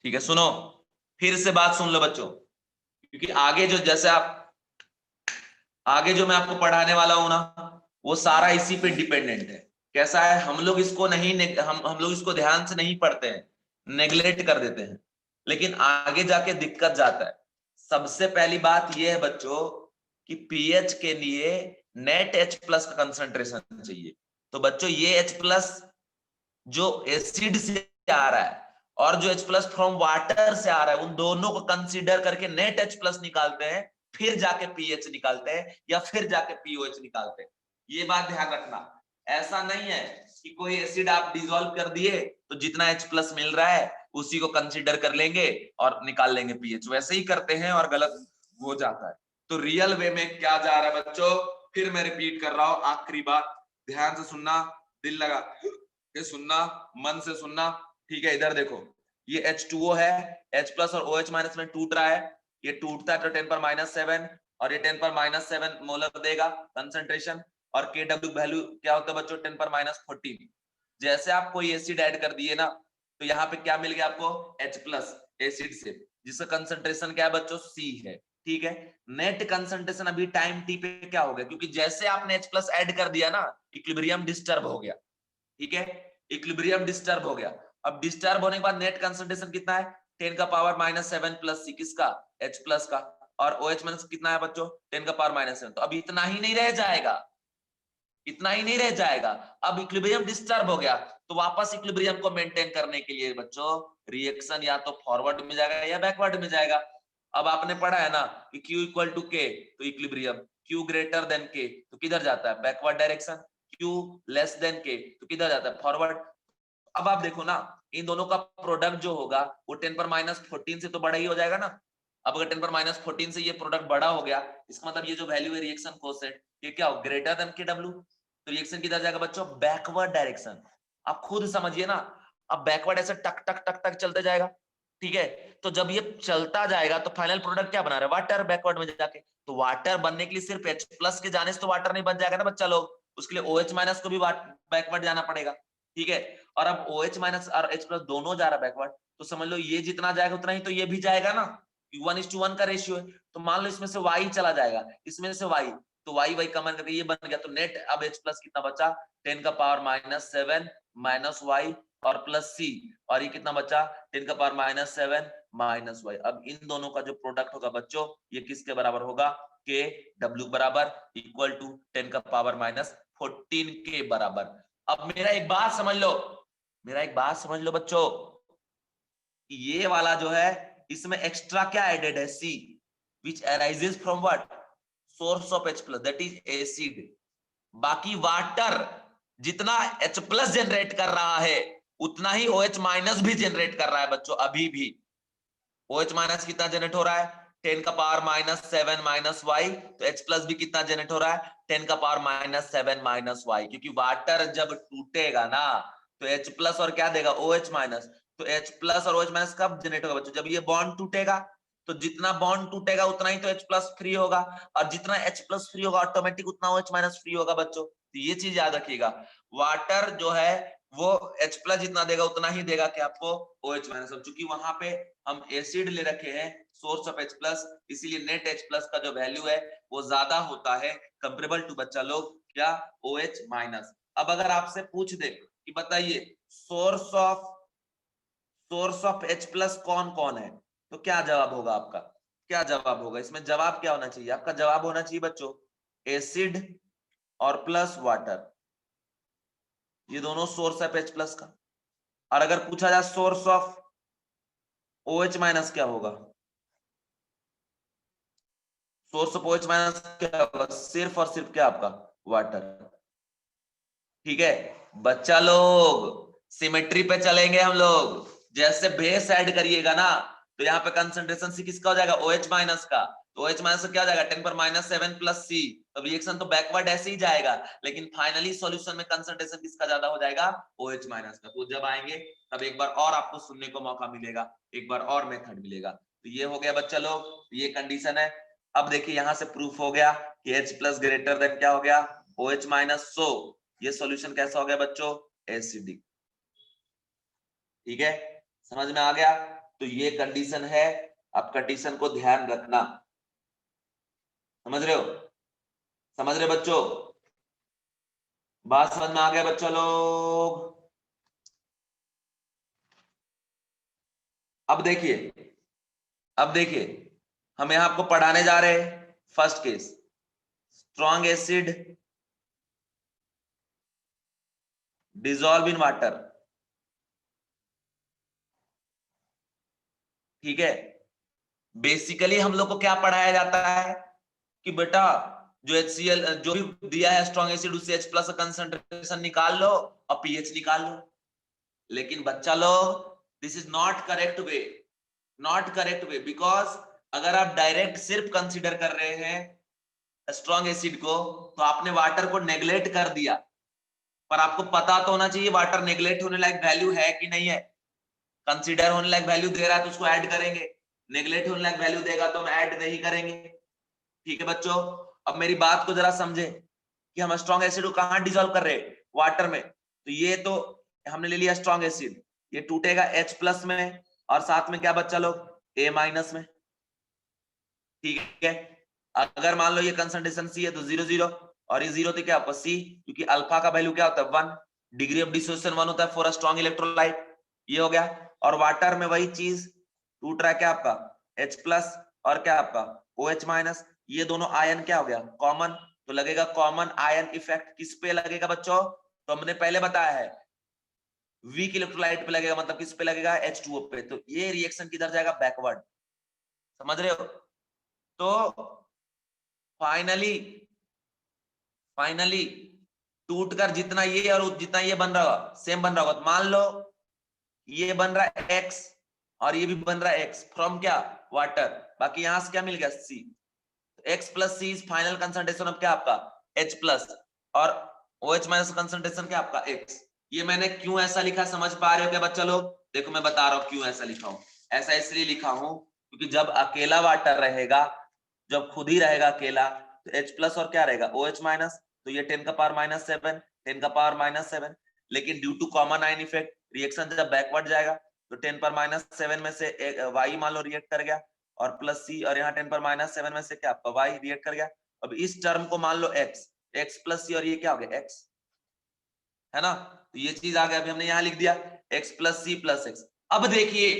ठीक है, सुनो फिर से बात सुन लो बच्चों, क्योंकि आगे जो जैसे आप आगे जो मैं आपको पढ़ाने वाला हूं ना, वो सारा इसी पे डिपेंडेंट है। कैसा है, हम लोग इसको नहीं हम लोग इसको ध्यान से नहीं पढ़ते हैं, नेग्लेक्ट कर देते हैं, लेकिन आगे जाके दिक्कत जाता है। सबसे पहली बात ये है बच्चों कि पीएच के लिए नेट H प्लस का कंसंट्रेशन चाहिए। तो बच्चों ये H प्लस जो एसिड से आ रहा है और जो H प्लस फ्रॉम वाटर से आ रहा है, उन दोनों को कंसीडर करके नेट H प्लस निकालते हैं, फिर जाके पीएच निकालते हैं या फिर जाके पीओएच निकालते हैं। ये बात ध्यान रखना। ऐसा नहीं है कि कोई एसिड आप डिसॉल्व कर दिए तो जितना H प्लस मिल रहा है उसी को कंसीडर कर लेंगे और निकाल लेंगे पीएच, वैसे ही करते हैं और गलत हो जाता है। तो रियल वे में क्या जा रहा है बच्चों, फिर मैं रिपीट कर रहा हूं, आखिरी बात ध्यान से सुनना, दिल लगा के सुनना, मन से सुनना। ठीक है, इधर देखो, ये H2O है, H प्लस और OH माइनस में टूट रहा है, ये टूटता है तो 10⁻⁷ और ये 10⁻⁷ मोलर देगा कंसंट्रेशन। और Kw वैल्यू क्या होता है बच्चों, 10⁻14। जैसे आप कोई एसिड ऐड कर दिए ना, तो यहाँ पे क्या मिल गया आपको, H प्लस एसिड से, जिसका कंसंट्रेशन क्या है बच्चों, C है। ठीक है, नेट कंसंट्रेशन अभी टाइम टी पे क्या हो गया, क्योंकि जैसे आपने H प्लस ऐड कर दिया ना, इक्विलिब्रियम डिस्टर्ब हो गया। ठीक है, इक्विलिब्रियम डिस्टर्ब हो गया। अब डिस्टर्ब होने के बाद नेट कंसंट्रेशन कितना है, 10⁻⁷ प्लस सी, किसका, H प्लस का। और OH माइनस कितना है बच्चों, 10⁻⁷। तो अब इतना ही नहीं रह जाएगा, इतना ही नहीं रह जाएगा, अब इक्विलिब्रियम डिस्टर्ब हो गया। तो वापस इक्विलिब्रियम को मेंटेन करने के लिए बच्चों रिएक्शन या तो फॉरवर्ड में जाएगा या बैकवर्ड में जाएगा। अब आपने पढ़ा है ना कि Q इक्वल टू K, तो equilibrium Q greater than K तो किधर जाता है, backward direction. Q less than K तो किधर जाता है, फॉरवर्ड। अब आप देखो ना, इन दोनों का प्रोडक्ट जो होगा वो 10⁻14 से तो बड़ा ही हो जाएगा ना। अब अगर 10⁻14 से ये प्रोडक्ट बड़ा हो गया, इसका मतलब ये जो वैल्यू है रिएक्शन कोएफिशिएंट, ये क्या हो, ग्रेटर देन Kw। तो रिएक्शन किधर जाएगा बच्चों, बैकवर्ड डायरेक्शन। आप खुद समझिए ना, अब बैकवर्ड ऐसे टक टक टक टक चलते जाएगा। ठीक है, तो जब ये चलता जाएगा तो फाइनल प्रोडक्ट क्या बना रहा है, वाटर, बैकवर्ड में जाके। तो वाटर बनने के लिए सिर्फ H प्लस के जाने से तो वाटर नहीं बन जाएगा ना बच्चा लोग, उसके लिए OH माइनस को भी बैकवर्ड जाना पड़ेगा। ठीक है, और अब OH माइनस और H प्लस दोनों जा रहा है बैकवर्ड, तो समझ लो ये जितना जाएगा उतना ही तो ये भी जाएगा ना, 1:1 का रेशियो है। तो मान लो इसमें से Y चला जाएगा, इसमें से Y, तो Y कमन करके ये बन गया। तो नेट अब H प्लस कितना बचा, 10⁻⁷ माइनस Y और प्लस C, और ये कितना बचा, 10⁻⁷ माइनस Y। अब इन दोनों का जो प्रोडक्ट होगा बच्चों, ये किसके बराबर होगा, Kw बराबर इक्वल टू 10⁻⁻14 के बराबर। अब मेरा एक बात समझ लो, मेरा एक बात समझ लो बच्चों, ये वाला जो है इसमें एक्स्ट्रा क्या एडेड है, C, which arises from what, source of H plus, that is acid। बाकी वाटर जितना H प्लस जनरेट कर रहा है उतना ही OH माइनस भी जनरेट कर रहा है बच्चों, अभी भी। OH माइनस कितना जनरेट हो रहा है, 10⁻⁷ माइनस Y। तो H प्लस भी कितना जनरेट हो रहा है, 10⁻⁷ माइनस Y, क्योंकि वाटर जब टूटेगा ना तो H प्लस और क्या देगा, OH माइनस। तो H प्लस और OH माइनस कब जनरेट होगा बच्चों, जब ये बॉन्ड टूटेगा। तो जितना बॉन्ड टूटेगा उतना ही तो H प्लस फ्री होगा, और जितना H प्लस फ्री होगा ऑटोमेटिक उतना OH माइनस फ्री होगा बच्चों। तो ये चीज याद रखिएगा, वाटर जो है वो H प्लस जितना देगा उतना ही देगा कि आपको OH माइनस। चूंकि वहां पे हम एसिड ले रखे हैं, सोर्स ऑफ H प्लस, इसीलिए नेट H प्लस का जो वैल्यू है वो ज्यादा होता है कंपेरेबल टू बच्चा लोग क्या, OH माइनस। अब अगर आपसे पूछ दे कि बताइए सोर्स ऑफ H प्लस कौन कौन है, तो क्या जवाब होगा आपका, क्या जवाब होगा इसमें, जवाब क्या होना चाहिए आपका, जवाब होना चाहिए बच्चों एसिड और प्लस वाटर, ये दोनों सोर्स है H प्लस का। और अगर पूछा जाए सोर्स ऑफ OH माइनस क्या होगा, सोर्स ऑफ OH माइनस क्या होगा, सिर्फ और सिर्फ क्या आपका, वाटर। ठीक है बच्चा लोग, सिमेट्री पे चलेंगे हम लोग। जैसे बेस ऐड करिएगा ना, तो यहाँ पे कंसंट्रेशन सी किसका हो जाएगा, OH माइनस का। तो OH माइनस क्या हो जाएगा, 10⁻⁷ प्लस C। तो रिएक्शन तो बैकवर्ड ऐसे ही जाएगा, लेकिन फाइनली सॉल्यूशन में कंसंट्रेशन किसका ज्यादा हो जाएगा, OH माइनस का। तो जब आएंगे तब एक बार और आपको सुनने को मौका मिलेगा, एक बार और मेथड मिलेगा। तो ये हो गया बच्चा लोग, ये कंडीशन है। अब देखिए यहां से प्रूफ हो गया कि H प्लस ग्रेटर देन क्या हो गया, OH माइनस। सो ये सॉल्यूशन कैसा हो गया बच्चों, एसिडिक। ठीक है, समझ में आ गया। तो ये कंडीशन है। अब कंडीशन को ध्यान रखना, समझ रहे हो? समझ रहे बच्चों? बात समझ में आ गया बच्चों लोग? अब देखिए, अब देखिए, हम यहां आपको पढ़ाने जा रहे हैं first case, strong acid dissolve in water. ठीक है, बेसिकली हम लोग को क्या पढ़ाया जाता है कि बेटा जो HCl जो भी दिया है स्ट्रॉन्ग एसिड, उससे H प्लस कंसंट्रेशन निकाल लो और पीएच निकाल लो। लेकिन बच्चा लोग, this is not correct way, not correct way, because अगर आप डायरेक्ट सिर्फ कंसीडर कर रहे हैं स्ट्रॉन्ग एसिड को, तो आपने वाटर को नेग्लेक्ट कर दिया। पर आपको पता तो होना चाहिए वाटर नेग्लेक्ट होने लायक वैल्यू है कि नहीं है। कंसीडर होने लायक वैल्यू दे रहा है तो उसको ऐड करेंगे, नेग्लेक्ट होने लायक वैल्यू देगा तो हम ऐड नहीं करेंगे। ठीक है बच्चों, अब मेरी बात को जरा समझे कि हम स्ट्रॉन्ग एसिड को कहां डिसॉल्व कर रहे हैं, वाटर में। तो ये तो हमने ले लिया स्ट्रॉन्ग एसिड, ये टूटेगा H प्लस में और साथ में क्या बच्चा लोग, A माइनस में। ठीक है, अगर मान लो ये कंसंट्रेशन C है तो 0 0, और ये 0 तो क्या आपका C, क्योंकि अल्फा का वैल्यू क्या होता है 1, डिग्री ऑफ डिसोसिएशन 1 होता है फॉर अ स्ट्रॉन्ग इलेक्ट्रोलाइट। ये हो गया, और वाटर में वही चीज टूट रहा है क्या आपका H प्लस और क्या आपका OH माइनस, ये दोनों आयन क्या हो गया कॉमन, तो लगेगा कॉमन आयन इफेक्ट किस पे लगेगा बच्चों, तो हमने पहले बताया है वीक इलेक्ट्रोलाइट पे लगेगा, मतलब किस पे लगेगा H2O पे। तो ये रिएक्शन किधर जाएगा, बैकवर्ड, समझ रहे हो? तो फाइनली फाइनली टूटकर जितना ये और जितना ये बन रहा होगा सेम बन रहा होगा, तो मान लो ये बन रहा है X और ये भी बन रहा है X फ्रॉम क्या, वाटर, बाकी यहां से क्या मिल गया C। X plus C is final concentration of क्या आपका H प्लस, और OH माइनस कंसंट्रेशन क्या आपका X। ये मैंने क्यों ऐसा लिखा, समझ पा रहे हो क्या बच्चा लोग? देखो मैं बता रहा हूं क्यों ऐसा लिखा हूं। ऐसा इसलिए लिखा हूं क्योंकि जब अकेला वाटर रहेगा, जब खुद ही रहेगा अकेला, तो H प्लस और क्या रहेगा OH माइनस, तो ये 10 का पावर माइनस 7, 10 का पावर माइनस 7। लेकिन due to common ion effect reaction जब बैकवर्ड जाएगा तो 10 पर माइनस 7 में से Y मान लो रिएक्ट कर गया, और प्लस C, और यहाँ 10 पर माइनस 7 में से क्या आपका Y रिएक्ट कर गया। अब इस टर्म को मान लो X प्लस C, और ये क्या हो गया X, है ना? तो ये चीज आ गया, अभी हमने यहाँ लिख दिया X plus C plus X। अब देखिए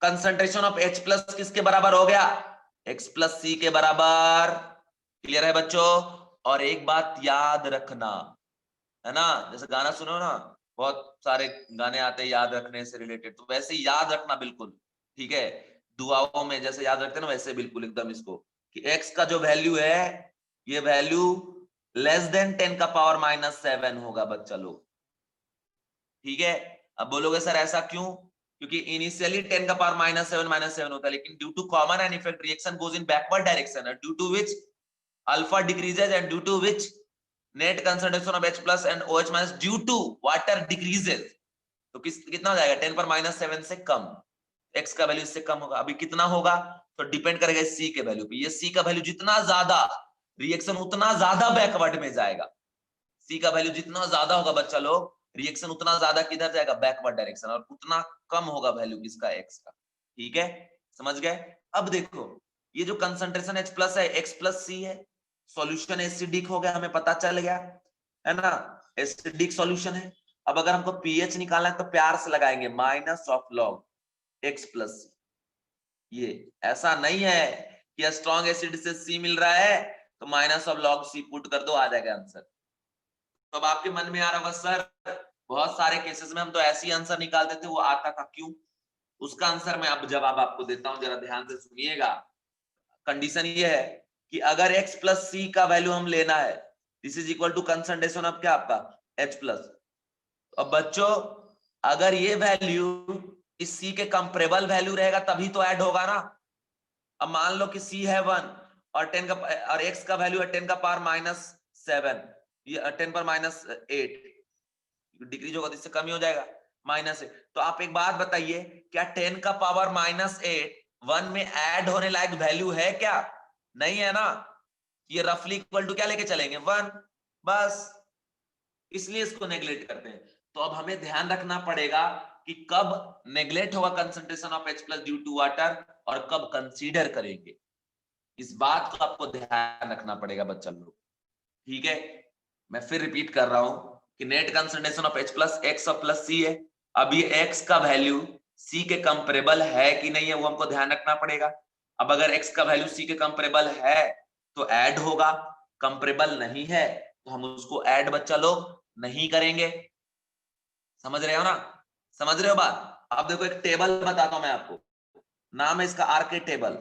कंसंट्रेशन ऑफ H प्लस किसके बराबर हो गया, X प्लस C के बराबर। क्लियर है बच्चों? और एक बात याद रखना, है ना, जैसे गाना सुनो ना, बहुत सारे गाने आते हैं याद रखने से रिलेटेड, तो वैसे ही याद रखना बिल्कुल। ठीक है, दुआओं में जैसे याद रखते हैं ना, वैसे बिल्कुल एकदम इसको, कि X का जो वैल्यू है, ये वैल्यू लेस देन 10 का पावर माइनस 7 होगा बच्चा लोग। ठीक है, अब बोलोगे सर ऐसा क्यों, क्योंकि इनिशियली 10 का पावर माइनस 7 होता है, लेकिन due to common and effect reaction goes in backward direction, due to which alpha decreases and due to which net concentration of H plus and OH minus due to water decreases. तो कितना हो जाएगा 10 पर minus 7 से कम, X का value इससे कम होगा। अभी कितना होगा तो डिपेंड करेगा C के वैल्यू पे, ये C का वैल्यू जितना ज्यादा रिएक्शन उतना ज्यादा बैकवर्ड में जाएगा। C का वैल्यू जितना ज्यादा होगा बच्चा लोग, रिएक्शन उतना ज्यादा किधर जाएगा, बैकवर्ड डायरेक्शन, और उतना कम होगा वैल्यू किसका X का। ठीक है, समझ गए? अब देखो ये जो कंसंट्रेशन H प्लस है X प्लस C है, सॉल्यूशन एसिडिक हो गया, हमें पता चल गया, है ना, एसिडिक सॉल्यूशन है। अब अगर हमको पीएच निकालना है तो प्यार से लगाएंगे minus of log X plus C। ये ऐसा नहीं है कि स्ट्रॉन्ग एसिड से C मिल रहा है तो minus of log C put कर दो, आ जाएगा आंसर। तो अब आपके मन में आ रहा होगा सर बहुत सारे केसेस में हम तो ऐसी आंसर निकालते थे, वो आता था क्यों? उसका आंसर मैं अब जवाब आपको देता हूं, जरा ध्यान से सुनिएगा। कंडीशन ये है कि अगर X प्लस C का वैल्यू हम लेना है, this is equal to concentration of क्या आपका H प्लस। अब बच्चों अगर ये वैल्यू इस C के कंपेरेबल वैल्यू रहेगा तभी तो ऐड होगा ना। अब मान लो कि C है 1 और 10 का, और X का वैल्यू है 10 का पावर माइनस 7, ये 10 पर माइनस 8 डिग्री होगा तो इससे कम ही हो जाएगा माइनस 8। तो आप एक बात बताइए, क्या 10 का पावर माइनस 8 1 में ऐड होने लायक वैल्यू है क्या? नहीं है ना, ये रफली इक्वल टू क्या लेके चलेंगे 1, बस इसलिए इसको नेग्लेक्ट करते हैं। तो अब हमें ध्यान रखना पड़ेगा कि कब नेग्लेक्ट होगा concentration of H plus due to water और कब कंसीडर करेंगे। इस बात को आपको ध्यान रखना पड़ेगा बच्चा लोग, ठीक है। मैं फिर रिपीट कर रहा हूं कि net concentration of H plus x और प्लस सी है। अब ये एक्स का वैल्यू सी के कंपेरेबल है कि नहीं है वो हमको ध्यान रखना पड़ेगा। अब अगर एक्स का वैल्यू सी के कंपेरेबल है तो ऐड होगा, कंपेरेबल नहीं है तो हम उसको ऐड बच्चा लोग नहीं करेंगे। समझ रहे हो ना, समझ रहे हो बात। अब देखो एक टेबल बताता हूं मैं आपको, नाम है इसका आरके टेबल।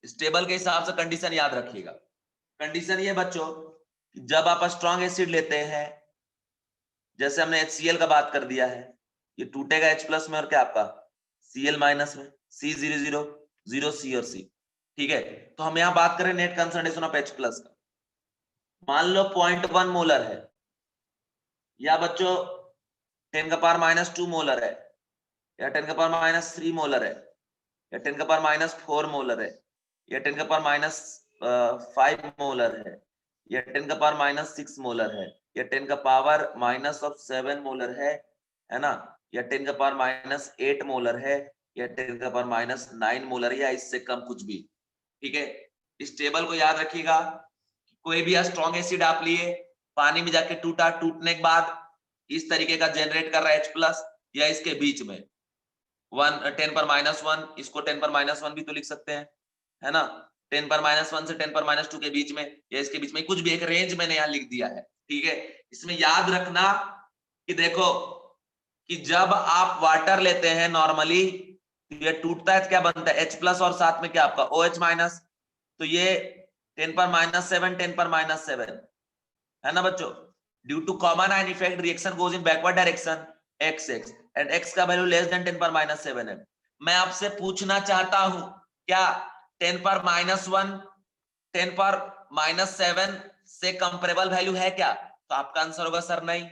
इस टेबल के हिसाब से कंडीशन याद रखिएगा। कंडीशन ये बच्चों, जब आप स्ट्रॉन्ग एसिड लेते हैं, जैसे हमने HCl का बात कर दिया है, ये टूटेगा H प्लस में और क्या आपका Cl माइनस में, C0 0 C और C, ठीक है। तो हम यहां बात करें net concentration of H plus का, मान लो 0.1 मोलर है, या बच्चों 10 का पावर -2 मोलर है, या 10 का पावर -3 मोलर है, या 10 का पावर -4 मोलर है, या 10 का पावर -5 मोलर है, या 10 का पावर -6 मोलर है, या 10 का पावर -7 मोलर है ना, या 10 का पावर -8 मोलर है, या 10 का पावर -9 मोलर है, या इससे कम कुछ भी, ठीक है। इस टेबल को याद रखिएगा। कोई भी स्ट्रॉन्ग एसिड आप लिए, पानी में जाके टूटा, टूटने के बाद इस तरीके का जनरेट कर रहा है H प्लस, या इसके बीच में 10 पर -1, इसको 10 पर -1 भी तो लिख सकते हैं, है ना। 10 पर -1 से 10 पर -2 के बीच में, या इसके बीच में कुछ भी एक रेंज मैंने यहाँ लिख दिया है, ठीक है। इसमें याद रखना कि देखो कि जब आप वाटर लेते हैं नॉर्मली, ये टूटता है तो क्या बनता है H प्लस और साथ में क्या आपका OH माइनस, तो ये 10 पर -7 10 पर -7 है ना बच्चों। Due to common ion effect reaction goes in backward direction XX and X का वैल्यू लेस देन 10 पर -7 है। मैं आपसे पूछना चाहता हूं क्या 10 पर -1 10 पर -7 से कंपेरेबल वैल्यू है क्या, तो आपका आंसर होगा सर नहीं।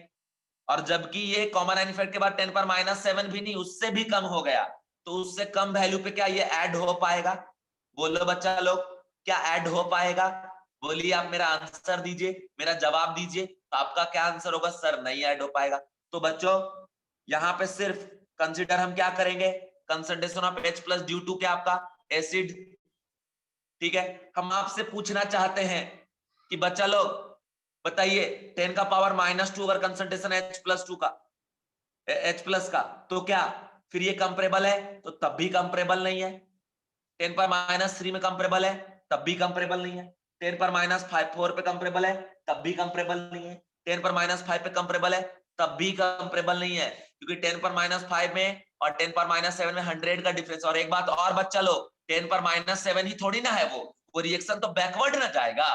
और जबकि ये कॉमन आयन इफेक्ट के बाद 10 पर -7 भी नहीं, उससे भी कम हो गया, तो उससे कम वैल्यू पे क्या ये ऐड हो पाएगा? बोलो बच्चा लोग, क्या ऐड हो पाएगा? बोलिए, आप मेरा आंसर दीजिए, मेरा जवाब दीजिए। तो आपका क्या आंसर होगा? सर नहीं ऐड हो पाएगा। तो बच्चों यहाँ पे सिर्फ कंसिडर हम क्या करेंगे, concentration of H plus due to क्या आपका एसिड, ठीक है। हम आपसे पूछना चाहते हैं कि बच्चा लोग बताइए 10 का पावर -2 अगर कंसंट्रेशन H प्लस 2 का H प्लस का, तो क्या फिर ये कंपेरेबल है? तो तब भी कंपेरेबल नहीं है। 10 पर -3 में कंपेरेबल है, तब भी कंपेरेबल नहीं है। 10 पर -4 पे कंपेरेबल है, तब भी कंपेरेबल नहीं है। 10 पर -5 पे कंपेरेबल है, तब भी कंपेरेबल नहीं है, क्योंकि 10 पर -5 में और 10 पर -7 में 100 का डिफरेंस। और एक बात और बच्चा लोग, 10 पर -7 ही थोड़ी ना है, वो रिएक्शन तो बैकवर्ड ना जाएगा।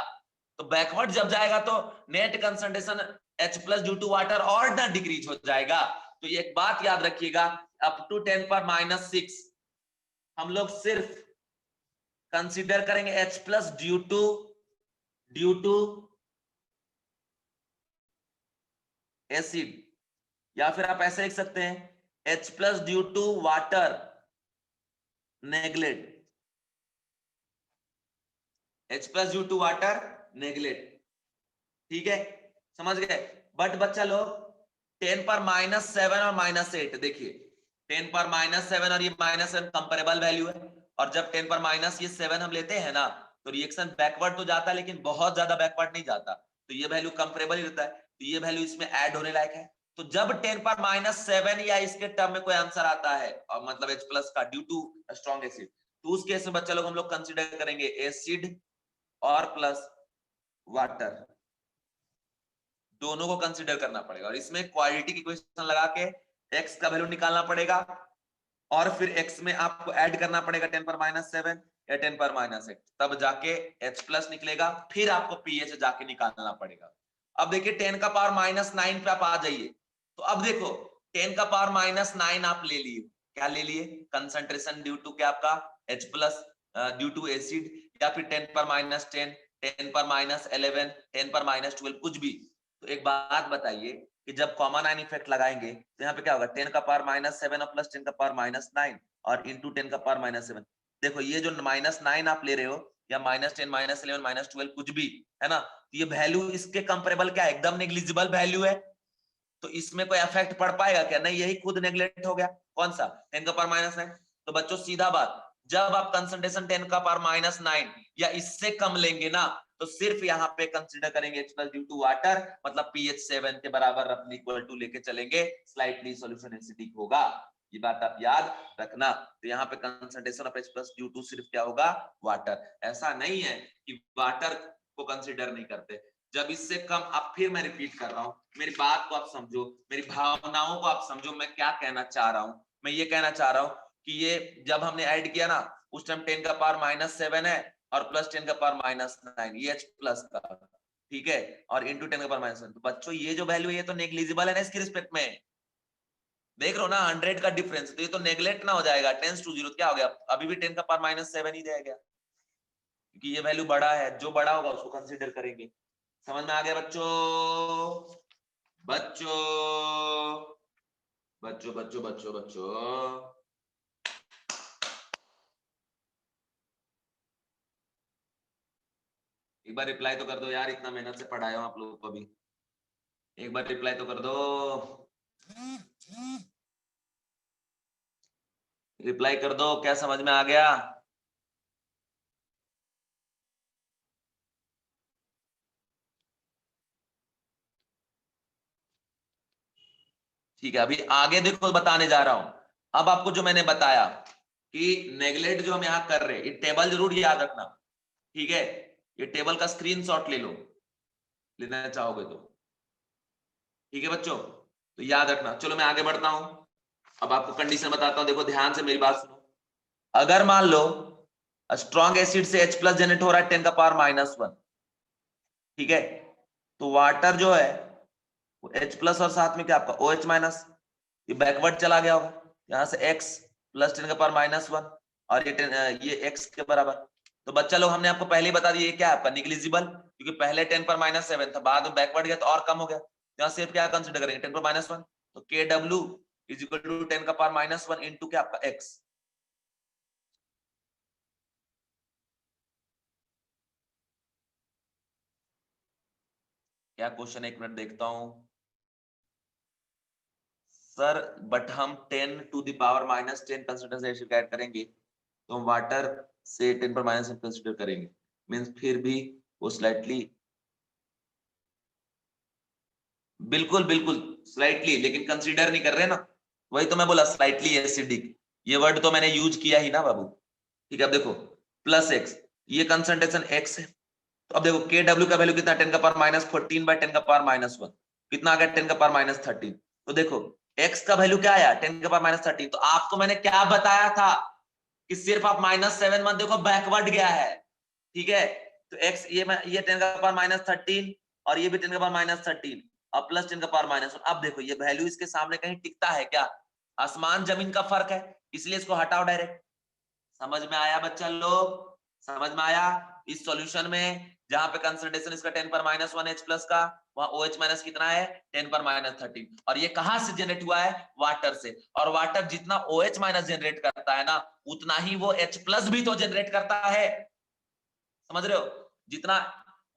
तो बैकवर्ड जब जाएगा तो net concentration H plus due to water और ना डिक्रीज हो जाएगा। तो ये एक बात याद रखिएगा, अप टू 10 पर -6 हम लोग सिर्फ कंसीडर करेंगे H plus due to acid, या फिर आप ऐसे लिख सकते हैं H plus due to water neglect, H plus due to water neglect, ठीक है, समझ गए। बट बच्चा लोग 10 पर -7 और -8 देखिए, 10 पर -7 और ये -7 कंपेरेबल वैल्यू है, और जब 10 पर -7 हम लेते हैं ना, तो रिएक्शन बैकवर्ड तो जाता है लेकिन बहुत ज्यादा बैकवर्ड नहीं जाता, तो ये वैल्यू कंपेरेबल ही रहता है, तो ये वैल्यू इसमें ऐड होने लायक है। तो जब 10 पर -7 या इसके टर्म में कोई आंसर आता है, और मतलब H प्लस का ड्यू टू स्ट्रॉन्ग एसिड, तो उस केस में बच्चा लोग हम लोग कंसिडर करेंगे एसिड और प्लस वाटर, दोनों को कंसिडर करना पड़ेगा। और इसमें क्वालिटी की क्वेश्चन लगा के x का वैल्यू निकालना पड़ेगा, और फिर x में आपको ऐड करना पड़ेगा 10 पर -7 या 10 पर -8, तब जाके H प्लस निकलेगा, फिर आपको pH जाके निकालना पड़ेगा। अब देखिए 10 का पावर -9 पे आप आ जाइए, तो अब देखो 10 का पावर -9 आप ले लिए, क्या ले लिए? कंसंट्रेशन ड्यू टू क्या आपका H plus due to acid, या फिर 10 पर -10 10 पर -11 10 पर -12 कुछ भी। तो एक बात बताइए कि जब कॉमन आयन इफेक्ट लगाएंगे तो यहाँ पे क्या होगा, 10 का पावर -7 और प्लस 10 का पावर -9 और इंटू 10 का पावर -7। देखो ये जो -9 आप ले रहे हो, या -10 -11 -12 कुछ भी है ना, तो ये वैल्यू इसके कंपेरेबल क्या है, एकदम नेग्लिजिबल वैल्यू है। तो इसमें कोई इफेक्ट पड़ पाएगा क्या? नहीं, यही खुद नेग्लेक्ट हो गया। कौन सा? 10 का पावर माइनस 9। तो बच्चों सीधा बात, जब आप कंसंट्रेशन 10 का पावर माइनस 9 या इससे कम लेंगे ना, तो सिर्फ यहाँ पे कंसीडर करेंगे H+ ड्यू टू वाटर, मतलब pH 7 के बराबर रफली इक्वल टू लेके चलेंगे, स्लाइटली सॉल्यूशन एसिडिक होगा। ये बात आप याद रखना। तो यहाँ पे concentration of H+ due to सिर्फ क्या होगा? वाटर। ऐसा नहीं है कि वाटर को कंसीडर नहीं करते। जब इससे कम, अब फिर मैं रिपीट कर रहा हूं, मेरी बात को आप समझो, मेरी भावनाओं को आप समझो, मैं क्या कहना चाह रहा हूं। मैं ये कहना चाह रहा हूं कि ये जब हमने ऐड किया ना, उस टाइम 10 का पावर माइनस 7 है और प्लस 10 का पावर माइनस 9, ये H+ का, ठीक है, और इंटू 10 का पावर माइनस 7। तो बच्चों ये जो वैल्यू है ये तो नेग्लिजिबल है ना इसकी रिस्पेक्ट में, देख रहे हो ना 100 का डिफरेंस, तो ये तो नेग्लेक्ट ना हो जाएगा। 10 to 0 क्या हो गया? अभी भी 10 का पावर माइनस 7 ही रहेगा, क्योंकि ये वैल्यू बड़ा है, जो बड़ा होगा उसको कंसीडर करेंगे। समझ में आ गया बच्चों? बच्चों बच्चों बच्चों बच्चों बच्चों एक बार रिप्लाई तो कर दो यार, इतना मेहनत से पढ़ाया हूं आप लोगों को, अभी एक बार रिप्लाई तो कर दो। रिप्लाई कर दो, क्या समझ में आ गया? ठीक है, अभी आगे देखो बताने जा रहा हूं। अब आपको जो मैंने बताया कि नेगलेक्ट जो हम यहाँ कर रहे हैं, ये टेबल जरूर याद रखना, ठीक है? ये टेबल का स्क्रीनशॉट ले लो, लेना चाहोगे तो, ठीक है बच्चों? तो याद रखना। चलो मैं आगे बढ़ता हूं, अब आपको कंडीशन बताता हूं, देखो ध्यान से मेरी बात सुनो। अगर मान लो स्ट्रॉन्ग एसिड से H+ जनरेट हो रहा है 10 का पावर माइनस 1, ठीक है? तो वाटर जो है वो H+ और साथ में क्या आपका OH माइनस, ये बैकवर्ड चला गया होगा, यहां से x प्लस 10 का पावर माइनस 1 और ये x के बराबर। तो बच्चा लोग हमने आपको पहले ही बता दिया, ये क्या है आपका? निग्लिजिबल, क्योंकि पहले 10 पर माइनस 7 था, बाद में बैकवर्ड गया तो और कम हो गया। यहाँ सिर्फ क्या कंसिडर करेंगे? 10 पर माइनस 1, तो KW इज इक्वल टू 10 का पावर माइनस 1 इंटू क्या आपका x। क्या क्वेश्चन, एक मिनट देखता हूं सर। बट हम 10 to the power minus 10 consider add करेंगे, तो हम वाटर से 10 पर माइनस कंसिडर करेंगे, मींस फिर भी वो स्लाइटली, बिल्कुल बिल्कुल स्लाइटली, लेकिन कंसीडर नहीं कर रहे ना, वही तो मैं बोला स्लाइटली एसिडिक, ये वर्ड तो मैंने यूज किया ही ना बाबू। ठीक है, अब देखो प्लस एक्स, ये कंसंट्रेशन एक्स है, तो अब देखो के डब्ल्यू का वैल्यू कितना? 10 का पावर माइनस 14 बाय 10 का पावर माइनस 1, कितना आ गया? 10 का पावर माइनस 13। तो देखो एक्स का वैल्यू क्या आया? 10 का पावर माइनस 13। तो आपको मैंने क्या बताया था कि सिर्फ आप -7 मत देखो, बैकवर्ड गया है, ठीक है? तो एक्स ये 10 का पावर माइनस 13 और ये भी 10 का पावर माइनस 13 और प्लस 10 का पावर माइनस 1। अब देखो ये वैल्यू इसके सामने कहीं टिकता है क्या? आसमान जमीन का फर्क है, इसलिए इसको हटाओ डायरेक्ट। समझ में आया बच्चा लोग? समझ में आया? इस सॉल्यूशन में जहां पे कंसंट्रेशन इसका 10 पर माइनस 1 H+ का, वहां OH माइनस कितना है? 10 पर माइनस 13। और ये कहां से जनरेट हुआ है? वाटर से। और वाटर जितना OH माइनस जनरेट करता है ना, उतना ही वो H+ भी तो जनरेट करता है। समझ रहे हो? जितना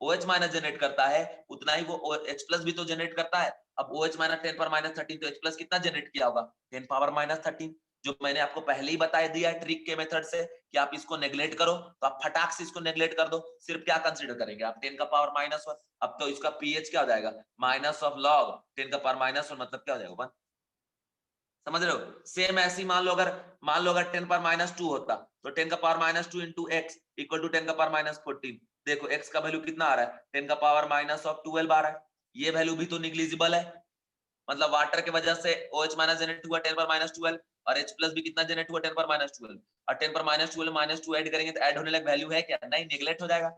OH माइनस जनरेट करता है उतना ही वो H+ भी तो जनरेट करता है। अब OH माइनस 10 पर माइनस 13, तो H+ कितना जनरेट किया होगा? 10 पावर माइनस 13, जो मैंने आपको पहले ही बता दिया है ट्रिक के मेथड से कि आप इसको नेग्लेक्ट करो, तो आप फटाक से इसको नेग्लेक्ट कर दो। सिर्फ क्या कंसीडर करेंगे आप? 10 का पावर माइनस 1। अब तो इसका pH क्या हो जाएगा? माइनस ऑफ लॉग 10 का पावर माइनस 1, मतलब क्या हो जाएगा? 1। समझ रहे हो? सेम ऐसी मान लो अगर 10 पावर माइनस 2 होता, तो 10 का power minus 2 into x equal to 10 का पावर माइनस 14। देखो x का वैल्यू कितना आ रहा है? 10 का पावर माइनस ऑफ 12 आ रहा है। ये वैल्यू भी तो निग्लिजिबल है, मतलब वाटर के वजह से OH माइनस जनरेट हुआ 10 पर माइनस 12 और H+ भी कितना जनरेट हुआ? 10 पर माइनस 12। और 10 पर माइनस 12 माइनस 2 ऐड करेंगे तो ऐड होने लायक वैल्यू है क्या? नहीं, नेग्लेक्ट हो जाएगा।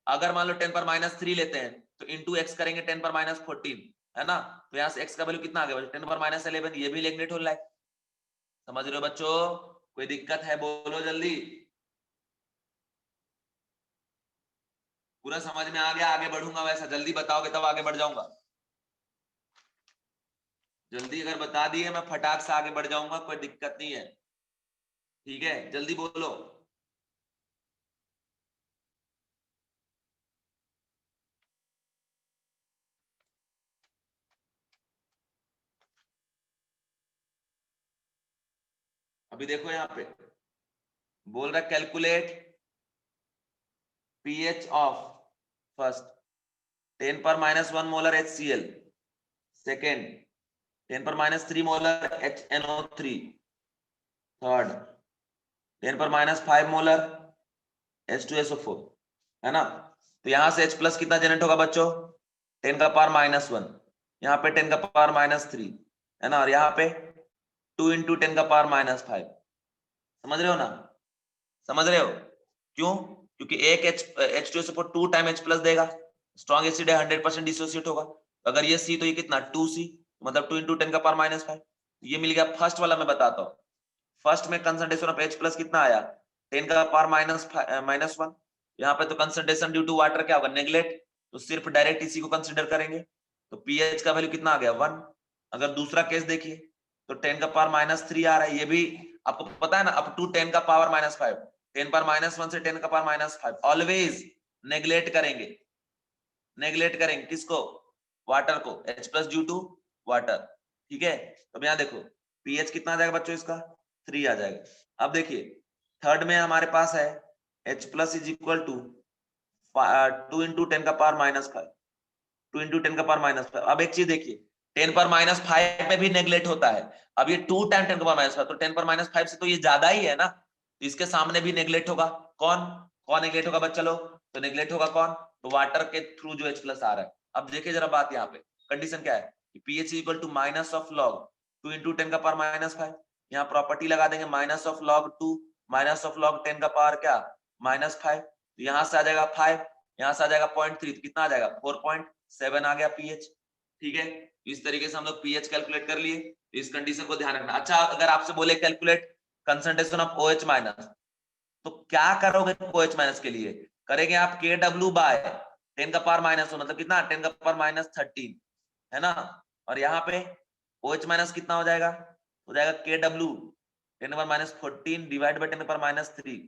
अगर मान लो 10 पर माइनस 3 लेते हैं तो इंटू एक्स करेंगे 10 पर माइनस 14, है ना? तो यहाँ से x का वैल्यू कितना आ गया? 10 पर माइनस 11, ये भी नेग्लेक्ट होने लायक। समझ रहे हो बच्चों? कोई दिक्कत है? बोलो जल्दी। पूरा समझ में आ गया? आगे बढ़ूंगा वैसा, जल्दी बताओगे तब आगे बढ़ जाऊंगा। जल्दी अगर बता दिए मैं फटाक से आगे बढ़ जाऊंगा, कोई दिक्कत नहीं है। ठीक है, जल्दी बोलो। अभी देखो यहाँ पे बोल रहा है calculate pH of first 10⁻⁻1 molar HCl, second 10⁻³ molar HNO3, third 10⁻5 molar H2SO4, है ना। तो यहां से H प्लस कितना जनरेट होगा बच्चों? 10⁻⁻1, यहाँ पे 10⁻³ है ना, और यहाँ पे 2 × 10⁻5। समझ रहे हो ना? समझ रहे हो क्यों? क्योंकि एक H2SO4 2 टाइम H प्लस देगा, स्ट्रॉन्ग एसिड है, 100% डिसोसिएट होगा। अगर ये C तो ये कितना 2C, मतलब 2 × 10⁻5। ये मिल गया फर्स्ट वाला। मैं बताता हूँ, फर्स्ट में कंसंट्रेशन ऑफ H प्लस कितना आया? 10⁻⁻1। यहाँ पे तो कंसंट्रेशन ड्यू टू वाटर क्या होगा? नेग्लेक्ट, तो सिर्फ डायरेक्ट इसी को कंसिडर करेंगे। तो पीएच का वैल्यू कितना आ गया? 1। अगर दूसरा केस देखिए तो 10⁻³ आ रहा है, ये भी आपको पता है ना, अप टू 10⁻⁻5। 10⁻1 से 10⁻5 ऑलवेज नेग्लेक्ट करेंगे। नेग्लेक्ट करेंगे किसको? वाटर को, H plus due to water. ठीक है, तो यहाँ देखो पीएच कितना आ जाएगा बच्चों इसका? 3 आ जाएगा। अब देखिए थर्ड में हमारे पास है H plus is equal to 2 × 10⁻5, 2 × 10⁻5। अब एक चीज देखिए, 10⁻5 में भी नेग्लेक्ट होता है। अब ये 2 टाइम 10⁻5, तो 10⁻5 से तो ये ज्यादा ही है ना, तो इसके सामने भी नेग्लेक्ट होगा। कौन कौन नेग्लेक्ट होगा बच्चा लोग? तो नेग्लेक्ट होगा कौन? तो वाटर के थ्रू जो H प्लस आ रहा है। अब देखिए जरा बात, यहाँ पे कंडीशन क्या है? PH equal to minus of log 2 × 10⁻5। यहाँ प्रॉपर्टी लगा देंगे minus of log 2 minus of log 10 का पावर क्या? -5। तो यहाँ से आ जाएगा 5, यहाँ से आ जाएगा 0.3, तो कितना आ जाएगा? 4.7 आ गया पीएच। ठीक है, इस तरीके से हम लोग पीएच कैलकुलेट कर लिए। तो इस कंडीशन को ध्यान रखना। अच्छा, अगर आपसे बोले calculate concentration of OH minus, तो क्या करोगे OH माइनस के लिए? करेंगे आप KW बाय 10⁻⁻1, मतलब कितना? 10⁻13, है ना। और यहाँ पे OH माइनस कितना हो जाएगा? हो जाएगा KW 10⁻14 डिवाइड बाय 10⁻3,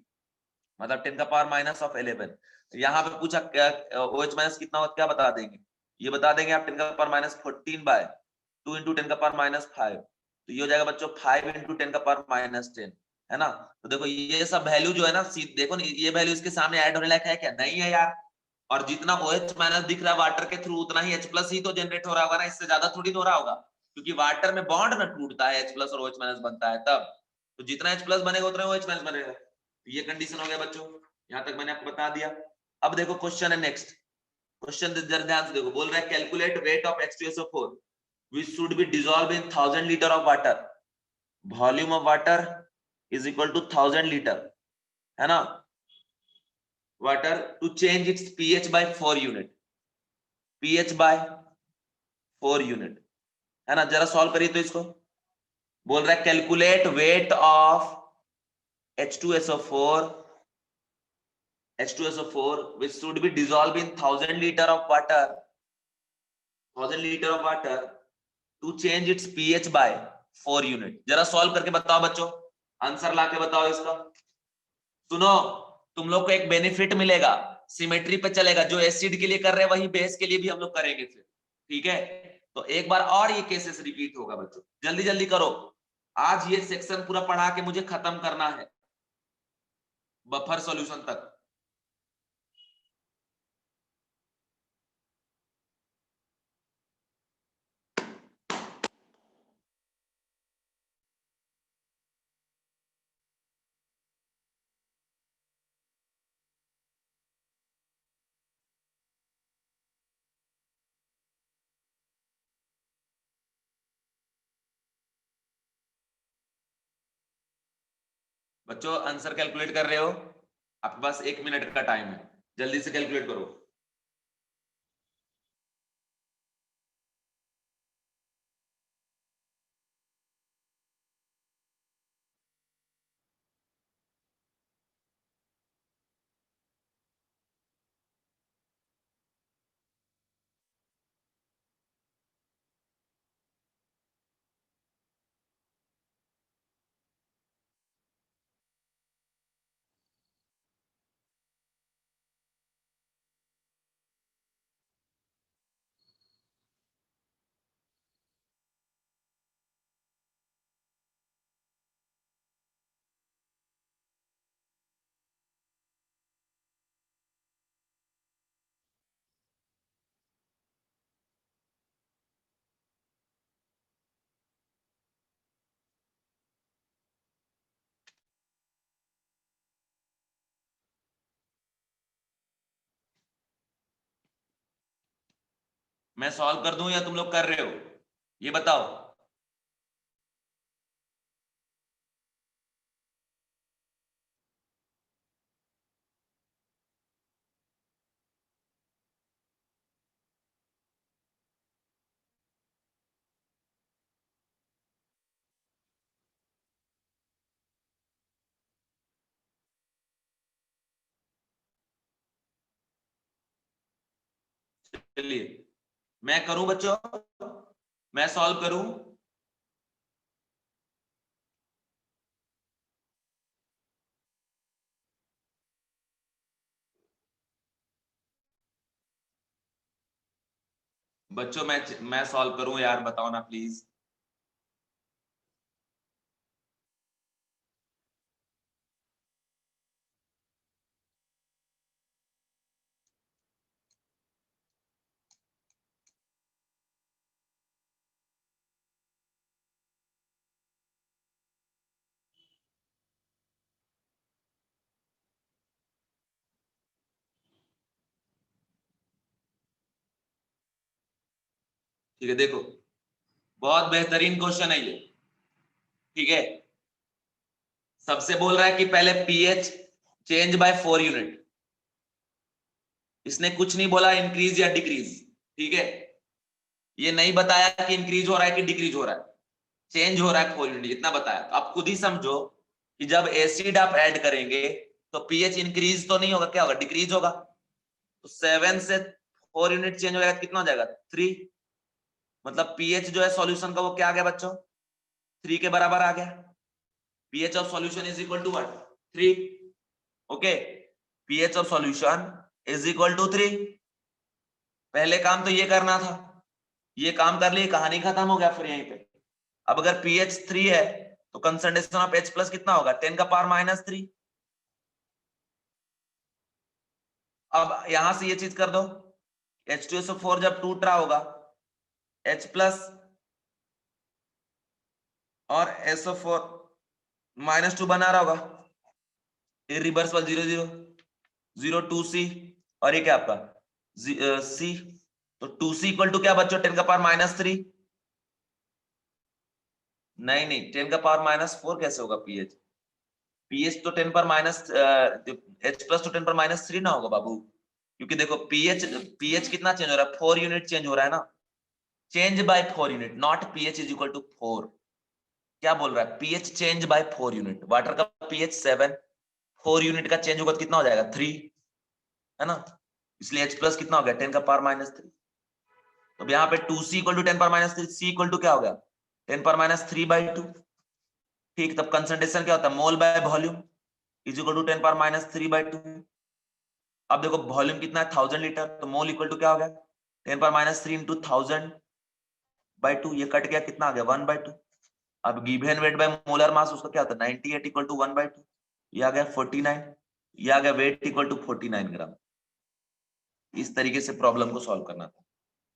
मतलब 10⁻11। यहाँ पे पूछा OH माइनस कितना होगा, क्या बता देंगे? ये बता देंगे आप 10⁻14 बाय 2 × 10⁻5। तो ये हो जाएगा बच्चों 5 × 10⁻10, है ना। तो देखो ये सब वैल्यू जो है ना, देखो ना, ये वैल्यू इसके सामने ऐड होने लायक है क्या? नहीं है यार। और जितना OH माइनस दिख रहा है वाटर के थ्रू, उतना ही H प्लस ही तो जनरेट हो रहा होगा ना, इससे ज्यादा थोड़ी हो रहा होगा। क्योंकि वाटर में बॉन्ड ना टूटता है, H प्लस और OH माइनस बनता है तब। तो जितना H प्लस बनेगा उतना OH माइनस बनेगा। तो ये कंडीशन हो गया बच्चों, यहाँ तक मैंने आपको बता दिया। अब देखो क्वेश्चन है नेक्स्ट। क्वेश्चन जरा ध्यान से देखो, बोल रहा है calculate weight of H2SO4 which should be dissolved in 1000 liter of water. Volume of water is equal to 1000 liter, है ना, water to change its pH by 4 unit. pH by 4 unit, है ना। जरा सॉल्व करिए तो इसको। बोल रहा है calculate weight of H2SO4 which should be dissolved in 1000 liter of water, 1000 liter of water to change its pH by 4 unit. जरा सॉल्व करके बताओ बच्चों, आंसर लाके बताओ इसका। सुनो, तुम लोग को एक बेनिफिट मिलेगा, सिमेट्री पे चलेगा। जो एसिड के लिए कर रहे हैं वही बेस के लिए भी हम लोग करेंगे फिर। ठीक है, तो एक बार और ये केसेस रिपीट होगा बच्चों, जल्दी जल्दी करो। आज ये सेक्शन पूरा पढ़ा के मुझे खत्म करना है, बफर सॉल्यूशन तक। बच्चों आंसर कैलकुलेट कर रहे हो? आपके पास 1 मिनट का टाइम है, जल्दी से कैलकुलेट करो। मैं सॉल्व कर दूं या तुम लोग कर रहे हो, ये बताओ। चलिए मैं करूं बच्चों, मैं सॉल्व करूं। बच्चों मैं सॉल्व करूं यार, बताओ ना प्लीज। ठीक है देखो, बहुत बेहतरीन क्वेश्चन है ये। ठीक है, सबसे बोल रहा है कि पहले पीएच चेंज बाय 4 यूनिट। इसने कुछ नहीं बोला इंक्रीज या डिक्रीज। ठीक है, ये नहीं बताया कि इंक्रीज हो रहा है कि डिक्रीज हो रहा है, चेंज हो रहा है 4 यूनिट, इतना बताया। तो आप खुद ही समझो कि जब एसिड आप ऐड करेंगे तो पीएच इंक्रीज तो नहीं होगा, क्या होगा, डिक्रीज होगा। तो 7 से 4 यूनिट चेंज हो जाएगा, कितना हो जाएगा 3। मतलब पीएच जो है सॉल्यूशन का वो क्या आ गया बच्चों, 3 के बराबर आ गया। pH of solution is equal to what, 3। Okay, pH of solution is equal to 3। पहले काम तो ये करना था, ये काम कर लिए, कहानी खत्म हो गया फिर यहीं पे। अब अगर pH 3 है तो कंसंट्रेशन ऑफ H प्लस कितना होगा, 10 का पावर -3। अब यहां से ये चीज कर दो, H2SO4 जब टूट रहा होगा H प्लस और SO4 -2 बना रहा होगा, इरिवर्सिबल 0 0 0 2C, और ये क्या आपका C। तो 2C इक्वल टू क्या बच्चों, 10 का पावर -3। नहीं नहीं, 10 का पावर -4 कैसे होगा पीएच, पीएच तो 10 पर माइनस H प्लस तो 10 पर -3 ना होगा बाबू। क्योंकि देखो पीएच पीएच कितना चेंज हो रहा है, 4 यूनिट चेंज हो रहा है ना, change by 4 unit, not pH is equal to 4। क्या बोल रहा है, pH change by 4 unit. Water का पीएच 7, 4 यूनिट का चेंज होगा तो कितना हो जाएगा 3, है ना। इसलिए H प्लस कितना हो गया, 10 का पावर -3। तो यहाँ पे 2C इक्वल टू 10 पर -3, C इक्वल टू क्या हो गया, 10 पर -3/2। ठीक, तब कंसंट्रेशन क्या होता है, mole by volume is equal to 10 पर -3/2। अब देखो वॉल्यूम कितना है 1000 लीटर, तो मोल इक्वल टू क्या हो गया, 10 पर -3 इंटू 1000/2। ये कट गया, कितना आ गया 1/2। अब given weight by molar mass उसका क्या होता है 98 इक्वल टू 1/2। ये आ गया 49, ये आ गया वेट इक्वल टू 49 ग्राम। इस तरीके से प्रॉब्लम को सॉल्व करना था,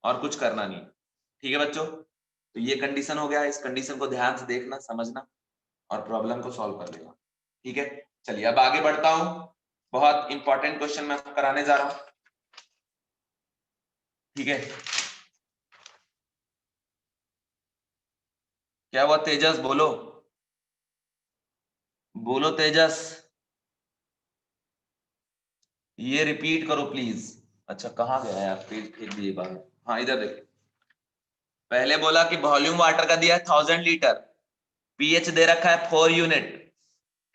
और कुछ करना नहीं। ठीक है बच्चों, तो ये कंडीशन हो गया, इस कंडीशन को ध्यान से देखना समझना और प्रॉब्लम को सॉल्व कर लेना। ठीक है, चलिए अब आगे बढ़ता हूं। बहुत इंपॉर्टेंट क्वेश्चन मैं कराने जा रहा हूं। ठीक है, क्या हुआ तेजस, बोलो बोलो तेजस, ये रिपीट करो प्लीज। अच्छा कहाँ गया यार, पेज फेंक दिए बाहर। हाँ इधर देखो, पहले बोला कि वॉल्यूम वाटर का दिया है 1000 लीटर, पीएच दे रखा है 4 यूनिट,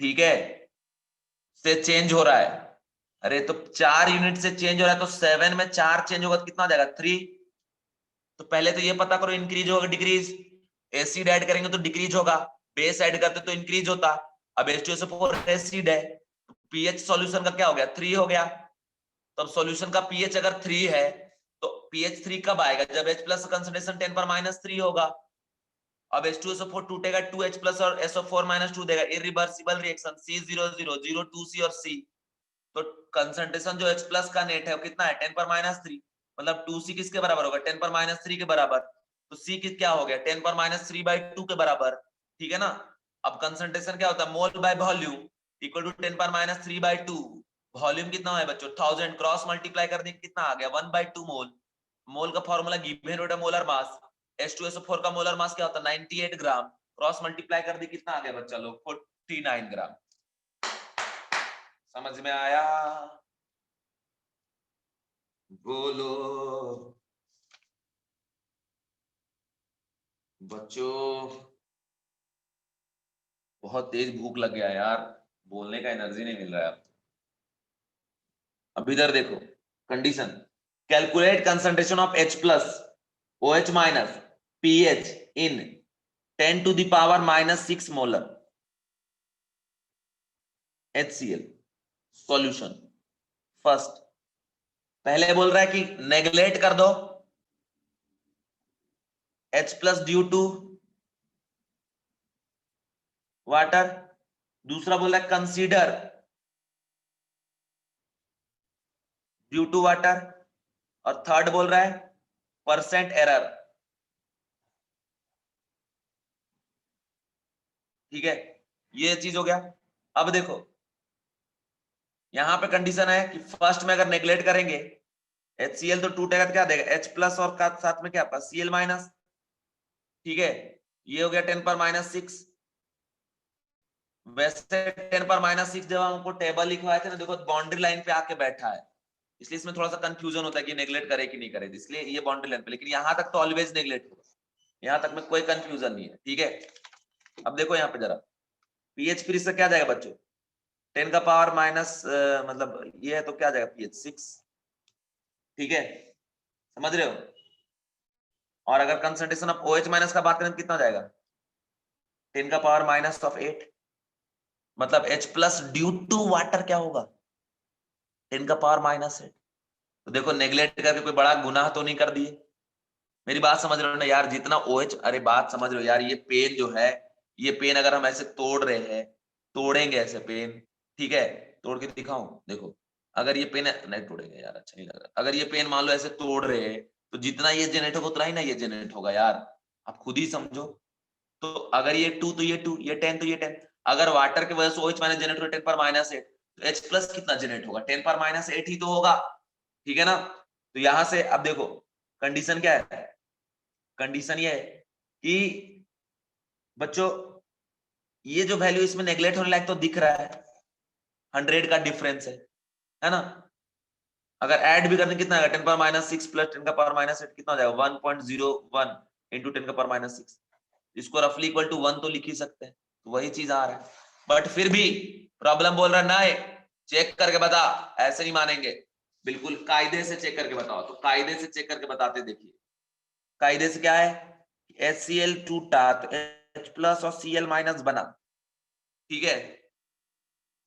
ठीक है, से चेंज हो रहा है। अरे तो 4 यूनिट से चेंज हो रहा है, तो 7 में 4 चेंज होगा तो कितना हो जाएगा 3। तो पहले तो ये पता करो इंक्रीज होगा डिक्रीज, एसिड ऐड करेंगे तो डिक्रीज होगा, बेस ऐड करते तो इंक्रीज होता। अब H2SO4 एसिड है, पीएच सॉल्यूशन का क्या हो गया 3 हो गया। तो अब सॉल्यूशन का पीएच अगर 3 है तो पीएच 3 कब आएगा, जब H प्लस कंसंट्रेशन 10 पर -3 होगा। अब H2SO4 टूटेगा, 2H प्लस और SO4 -2 देगा, इरिवर्सिबल रिएक्शन C0 0 0 2C और C। तो कंसंट्रेशन जो H प्लस का नेट है वो कितना है 10 पर -3, मतलब 2C किसके बराबर होगा 10 पर -3 के बराबर। तो C किस क्या हो गया 10 पर -3/2 के बराबर। ठीक है ना। अब कंसंट्रेशन क्या होता है, mole by volume equal to 10 पर -3/2। वॉल्यूम कितना है बच्चों 1000, क्रॉस मल्टीप्लाई कर देंगे कितना आ गया 1/2 मोल। मोल का फॉर्मूला गिवन होता है मोलर मास, H2SO4 का मोलर मास क्या होता है 98 ग्राम, क्रॉस मल्टीप्लाई कर दी कितना आ गया बच्चा लोग 49 ग्राम। समझ में आया? बोलो बच्चों, बहुत तेज भूख लग गया यार, बोलने का एनर्जी नहीं मिल रहा है। अब इधर देखो condition, calculate concentration of H plus OH minus pH इन 10 to the power -6 molar HCl solution. First पहले बोल रहा है कि नेग्लेक्ट कर दो H plus due to water, दूसरा बोल रहा है कंसीडर ड्यू टू वाटर, और थर्ड बोल रहा है परसेंट एरर। ठीक है, ये चीज हो गया। अब देखो यहां पे कंडीशन है कि फर्स्ट में अगर नेग्लेक्ट करेंगे HCl तो टूटेगा तो क्या देगा H प्लस और का साथ में क्या पास Cl माइनस। ठीक है, ये हो गया 10⁻⁶। वैसे 10⁻⁶ जब हमको टेबल लिखवाए थे ना, देखो बाउंड्री लाइन पे आके बैठा है, इसलिए इसमें थोड़ा सा कंफ्यूजन होता है कि नेग्लेक्ट करे कि नहीं करे, इसलिए ये बाउंड्री लाइन पे, लेकिन यहां तक तो ऑलवेज नेग्लेक्ट होगा, यहां तक में कोई कंफ्यूजन नहीं है। ठीक है, अब देखो यहाँ पे जरा पीएच फिर इससे क्या जाएगा बच्चों 10 का पावर माइनस मतलब ये है तो क्या जाएगा पीएच 6। ठीक है, समझ रहे हो? और अगर कंसंट्रेशन ऑफ OH माइनस का बात करें तो कितना जाएगा 10 का पावर -8, मतलब H plus due to water क्या होगा 10 का पावर -8। तो देखो नेग्लेक्ट करके कोई बड़ा गुनाह तो नहीं कर दिए, मेरी बात समझ रहे हो ना यार? जितना OH, अरे बात समझ रहे हो यार, ये पेन जो है, ये पेन अगर हम ऐसे तोड़ रहे हैं, तोड़ेंगे ऐसे पेन, ठीक है, तोड़ के दिखाऊं देखो, अगर ये पेन नहीं तोड़ेंगे यार, अच्छा नहीं लग रहा, अगर ये पेन मान लो ऐसे तोड़ रहे हैं तो जितना ये जनरेट होगा उतना ही ना ये जनरेट होगा यार, आप खुद ही समझो। तो अगर ये 2 तो ये 2, ये 10 तो ये 10, अगर वाटर की वजह से OH माइनस जनरेट हो 10 पर -8, तो H प्लस कितना जनरेट होगा 10 पर -8 ही तो होगा। ठीक है ना? तो यहां से अब देखो कंडीशन क्या है, कंडीशन ये है कि बच्चों ये जो वैल्यू इसमें नेग्लेक्ट होने लायक तो दिख रहा है, 100 का डिफरेंस है ना? अगर ऐड भी करने कितना आएगा 10 पावर -6 प्लस 10 का पावर -8 कितना हो जाएगा 1.01 इंटू 10 का पावर -6, इसको रफली इक्वल टू 1 तो लिख ही सकते हैं, तो वही चीज आ रहा है। बट फिर भी प्रॉब्लम बोल रहा है ना, चेक करके बता, ऐसे नहीं मानेंगे, बिल्कुल कायदे से चेक करके बताओ। तो कायदे से चेक करके बताते, देखिए कायदे से क्या है, HCl टूटा तो H प्लस और Cl माइनस बना। ठीक है,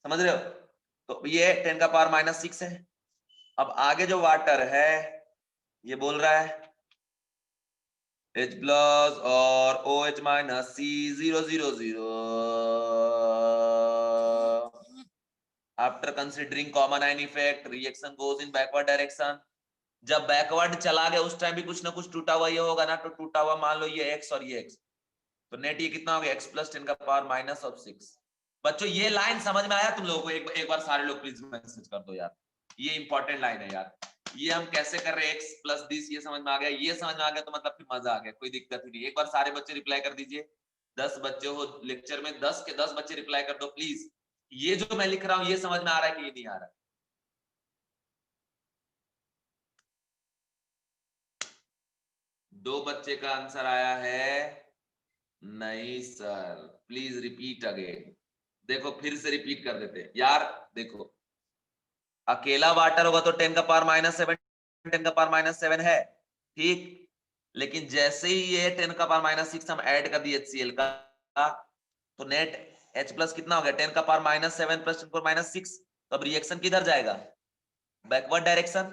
समझ रहे हो? तो ये 10 का पावर -6 है। अब आगे जो वाटर है ये बोल रहा है H प्लस और OH minus C000 after considering common ion effect reaction goes in backward direction. जब बैकवर्ड चला गया उस टाइम भी कुछ ना कुछ टूटा हुआ ये होगा ना, तो टूटा हुआ मान लो ये x और ये x, तो नेट ये कितना हो गया x प्लस 10 का पावर -6। बच्चों ये लाइन समझ में आया तुम लोगों को? एक बार सारे लोग प्लीज मैसेज कर दो यार, ये इंपॉर्टेंट लाइन है यार। ये हम कैसे कर रहे हैं x प्लस दिस, ये समझ में आ गया? ये समझ में आ गया तो मतलब फिर मजा आ गया, कोई दिक्कत ही नहीं। एक बार सारे बच्चे रिप्लाई कर दीजिए, 10 बच्चे हो लेक्चर में, 10 के 10 बच्चे रिप्लाई कर दो प्लीज। ये जो मैं लिख रहा हूं ये समझ में आ रहा है कि ये नहीं आ रहा है? दो बच्चे का आंसर आया है नहीं सर, प्लीज रिपीट अगेन। देखो फिर से रिपीट कर देते यार, देखो अकेला वाटर होगा तो 10 का पावर -7, 10 का पावर -7 है, ठीक, लेकिन जैसे ही ये 10 का पावर -6 हम ऐड कर दिए HCl का, तो नेट H प्लस कितना हो गया 10 का पावर -7 प्लस 10 का पावर -6। तो अब रिएक्शन किधर जाएगा, बैकवर्ड डायरेक्शन।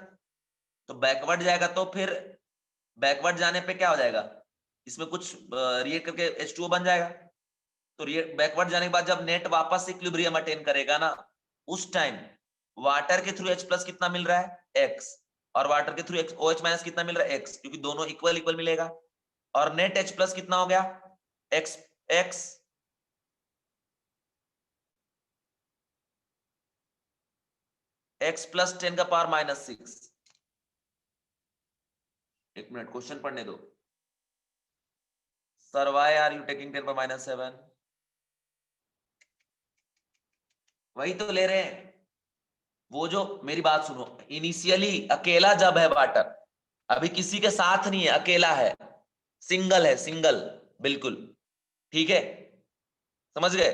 तो बैकवर्ड जाएगा तो फिर बैकवर्ड जाने पे क्या हो जाएगा, इसमें कुछ रिएक्ट करके H2O बन जाएगा। तो बैकवर्ड जाने के बाद जब नेट वापस इक्विलिब्रियम अटेन करेगा ना, उस टाइम वाटर के थ्रू H प्लस कितना मिल रहा है x, और वाटर के थ्रू OH माइनस कितना मिल रहा है x, क्योंकि दोनों इक्वल इक्वल मिलेगा। और नेट H प्लस कितना हो गया x x x प्लस 10 का पावर -6। एक मिनट क्वेश्चन पढ़ने दो। Sir why are you taking 10⁻⁷? वही तो ले रहे हैं। वो जो मेरी बात सुनो, इनिशियली अकेला जब है वाटर, अभी किसी के साथ नहीं है, अकेला है, सिंगल है, सिंगल, बिल्कुल ठीक है, समझ गए?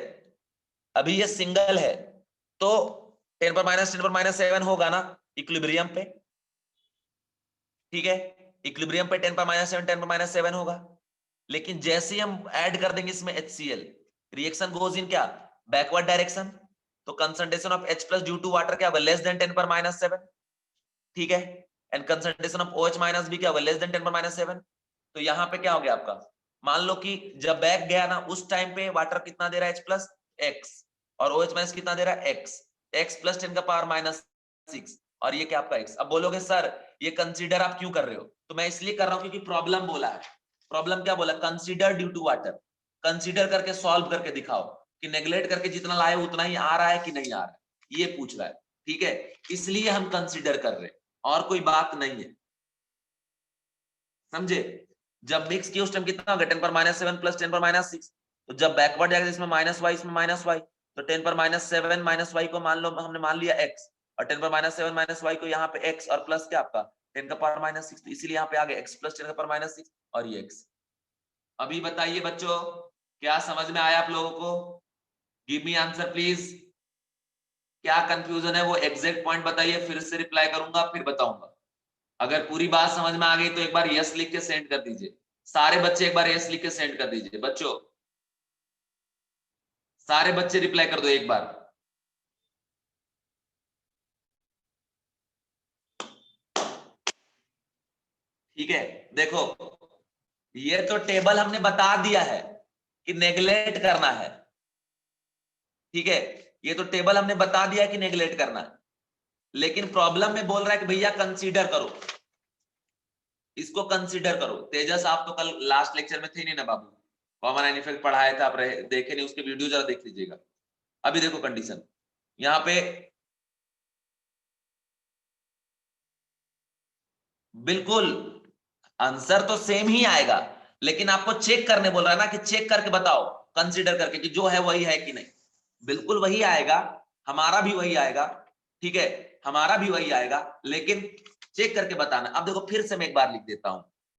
अभी ये सिंगल है तो 10⁻⁷ होगा ना इक्विलिब्रियम पे, ठीक है, इक्विलिब्रियम पे 10⁻⁷ होगा। लेकिन जैसे ही हम ऐड कर देंगे इसमें HCl, रिएक्शन गोज इन क्या, बैकवर्ड डायरेक्शन, तो concentration of H plus due to water क्या होगा, लेस देन 10⁻⁷, ठीक है, and concentration of OH minus भी क्या होगा, लेस देन 10⁻⁷। तो यहाँ पे क्या हो गया आपका, मान लो कि जब बैक गया ना उस टाइम पे वाटर कितना दे रहा है, H प्लस X, और OH माइनस कितना दे रहा है, X प्लस 10⁻⁶, और ये क्या आपका X। अब बोलोगे सर ये कंसीडर आप क्यों कर रहे हो, तो मैं इसलिए कर रहा हूं क्योंकि प्रॉब्लम बोला है। प्रॉब्लम क्या बोला, consider due to water, consider करके सॉल्व करके दिखाओ कि नेग्लेक्ट करके जितना लाए उतना ही आ रहा है कि नहीं आ रहा है, ये पूछ रहा है, ठीक है, इसलिए हम कंसीडर कर रहे हैं, और कोई बात नहीं है, समझे? जब मिक्स किया उस टाइम कितना होगा, 10⁻⁷ प्लस 10⁻⁶, तो जब बैकवर्ड जाएगा इसमें -y, इसमें -y, तो 10⁻⁷ -y को मान लो, हमने मान लिया x, और 10⁻⁷ -y को यहाँ पे x, और प्लस क्या आपका 10⁻⁶, तो इसीलिए यहाँ पे आ गया x प्लस 10⁻⁶, और ये x। अभी बताइए बच्चों, क्या समझ में आया आप लोगों को? Give me answer please. क्या कंफ्यूजन है वो एग्जैक्ट पॉइंट बताइए, फिर से रिप्लाई करूंगा, फिर बताऊंगा। अगर पूरी बात समझ में आ गई तो एक बार यस लिख के सेंड कर दीजिए। सारे बच्चे एक बार यस लिख के सेंड कर दीजिए बच्चों, सारे बच्चे रिप्लाई कर दो एक बार। ठीक है, देखो ये तो टेबल हमने बता दिया है कि नेग्लेक्ट करना है, ठीक है, ये तो टेबल हमने बता दिया है कि नेग्लेक्ट करना है, लेकिन प्रॉब्लम में बोल रहा है कि भैया कंसीडर करो, इसको कंसीडर करो। तेजस आप तो कल लास्ट लेक्चर में थे नहीं ना बाबू, कॉमन एंड इफेक्ट पढ़ाया था, आप देखे नहीं, उसके वीडियो जरा देख लीजिएगा। अभी देखो कंडीशन यहाँ पे, बिल्कुल आंसर तो सेम ही आएगा, लेकिन आपको चेक करने बोल रहा है ना, कि चेक करके बताओ, कंसीडर करके कि जो है वही है कि नहीं। बिल्कुल वही आएगा, हमारा भी वही आएगा, ठीक है, हमारा भी वही आएगा, लेकिन चेक करके बताना। अब देखो फिर से मैं एक बार लिख देता हूं,